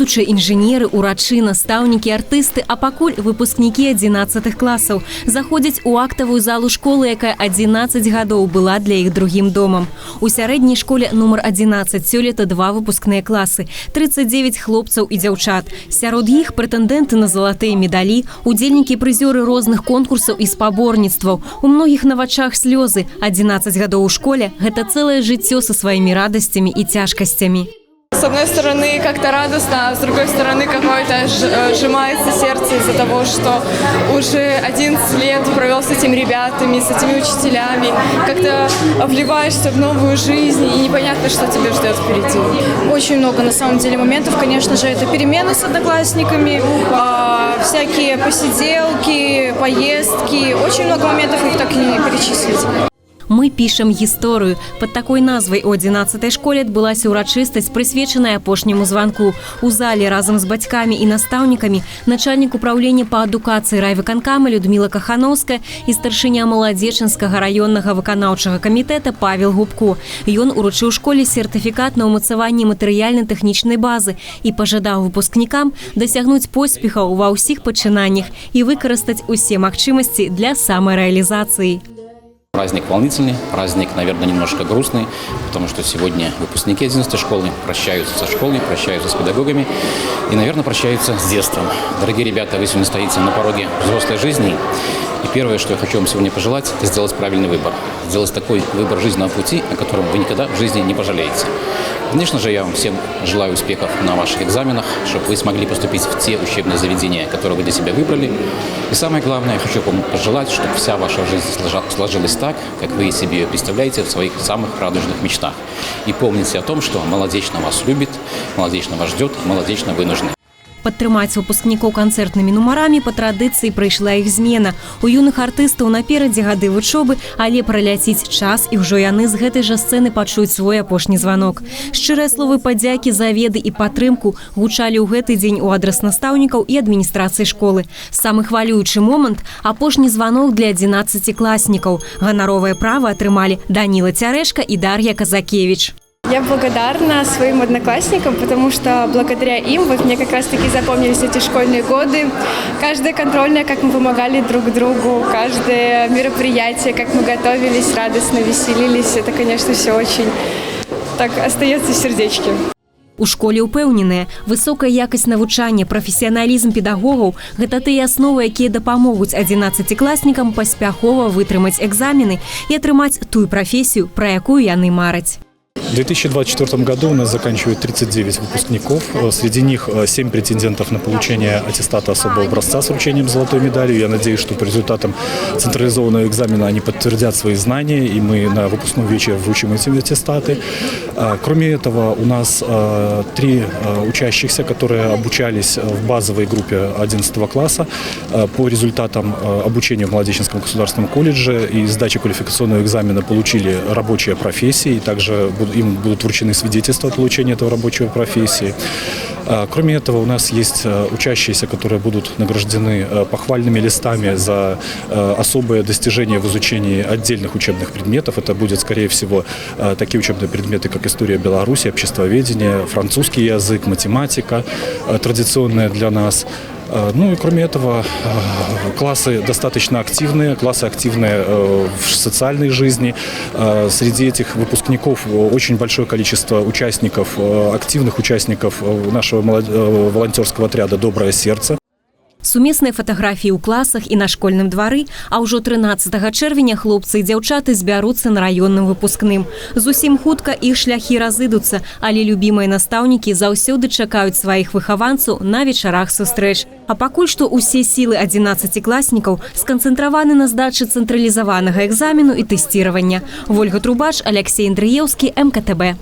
будучыя інжынеры, урачы, настаўнікі, артысты, а пакуль выпускнікі 11 класаў заходзяць у актавую залу школы, якая 11 гадоў была для іх другім домам. У сярэдняй школе нумар 11 сёлета 2 выпускныя класы, 39 хлопцаў і дзяўчат. Сярод іх прэтэндэнты на залатыя медалі, удзельнікі і прызёры розных конкурсаў і спаборніцтваў. У многіх на вачах слёзы. 11 гадоў у школе – гэта цэлае жыццё са сваімі радасцямі і цяжкасцямі. С одной стороны, как-то радостно, а с другой стороны, какое-то сжимается сердце из-за того, что уже 11 лет провел с этими ребятами, с этими учителями. Как-то вливаешься в новую жизнь, и непонятно, что тебя ждет впереди. Очень много, на самом деле, моментов. Конечно же, это перемены с одноклассниками, всякие посиделки, поездки. Очень много моментов, их так и не перечислить. Мы пішам гісторыю. Пад такой назвай у 11-й школе адбылася ўрачыстасць, прысвечаная апошняму званку. У зале разам з бацькамі і настаўнікамі начальнік управлення па адукацыі райвыканкама Людмила Кахановская і старшыня Маладзечынскага раённага выканаўчага камітэта Павел Губко. Ён уручыў школе сертыфікат на ўмацаванне матэрыяльна-тэхнічнай базы і пажадаў выпускнікам дасягнуць поспехаў ва ўсіх пачынаннях і выкарыстаць усе магчымасці для самарэалізацыі. Праздник волнительный, праздник, наверное, немножко грустный, потому что сегодня выпускники 11 школы прощаются со школой, прощаются с педагогами и, наверное, прощаются с детством. Дорогие ребята, вы сегодня стоите на пороге взрослой жизни, и первое, что я хочу вам сегодня пожелать, это сделать правильный выбор. Сделать такой выбор жизненного пути, о котором вы никогда в жизни не пожалеете. Конечно же, я вам всем желаю успехов на ваших экзаменах, чтобы вы смогли поступить в те учебные заведения, которые вы для себя выбрали. И самое главное, я хочу вам пожелать, чтобы вся ваша жизнь сложилась так, как вы себе ее представляете в своих самых радужных мечтах. И помните о том, что Молодечно вас любит, Молодечно вас ждет, Молодечно вы нужны. Падтрымаць выпускнікоў канцэртнымі нумарамі па традыцыі прыйшла іх змена. У юных артыстаў наперадзе гады вучобы, але праляціць час, і ўжо яны з гэтай жа сцэны пачуюць свой апошні званок. Шчырыя словы падзякі за веды і падтрымку гучалі ў гэты дзень у адрас настаўнікаў і адміністрацыі школы. Самы хвалюючы момант – апошні званок для 11-класнікаў. Ганаровае права атрымалі Даніла Цярэшка і Дар'я Казакевич. Я благодарна своим одноклассникам, потому что благодаря им мне как раз-таки запомнились эти школьные годы. Каждая контрольная, как мы помогали друг другу, каждое мероприятие, как мы готовились, радостно веселились. Это, конечно, все очень так остается в сердечке. У школе упэўненыя, высокая якасць навучання, прафесіяналізм педагогаў – гэта тыя асновы, якія дапамогуць 11-класнікам паспяхова вытрымаць экзамены і атрымаць тую прафесію, пра якую яны мараць. В 2024 году у нас заканчивают 39 выпускников. Среди них 7 претендентов на получение аттестата особого образца с вручением золотой медали. Я надеюсь, что по результатам централизованного экзамена они подтвердят свои знания, и мы на выпускном вечере вручим эти аттестаты. Кроме этого, у нас 3 учащихся, которые обучались в базовой группе 11 класса. По результатам обучения в Молодечинском государственном колледже и сдачи квалификационного экзамена получили рабочие профессии, и также им будут вручены свидетельства о получении этого рабочей профессии. Кроме этого, у нас есть учащиеся, которые будут награждены похвальными листами за особые достижения в изучении отдельных учебных предметов. Это будет, скорее всего, такие учебные предметы, как история Беларуси, обществоведение, французский язык, математика, традиционная для нас. Ну и кроме этого, классы достаточно активные, в социальной жизни. Среди этих выпускников очень большое количество участников, активных участников нашего волонтерского отряда «Доброе сердце». Сумесныя фатаграфіі ў класах і на школьным двары, а ўжо 13 чэрвеня хлопцы і дзяўчаты збяруцца на раённым выпускным. Зусім хутка іх шляхі разыдуцца, але любімыя настаўнікі заўсёды чакаюць сваіх выхаванцаў на вечарах сустрэч. А пакуль што ўсе сілы 11-класнікаў сканцэнтраваны на здачы цэнтралізаванага экзамену і тэсціравання. Вольга Трубач, Алексей Андрыеўскі, МКТБ.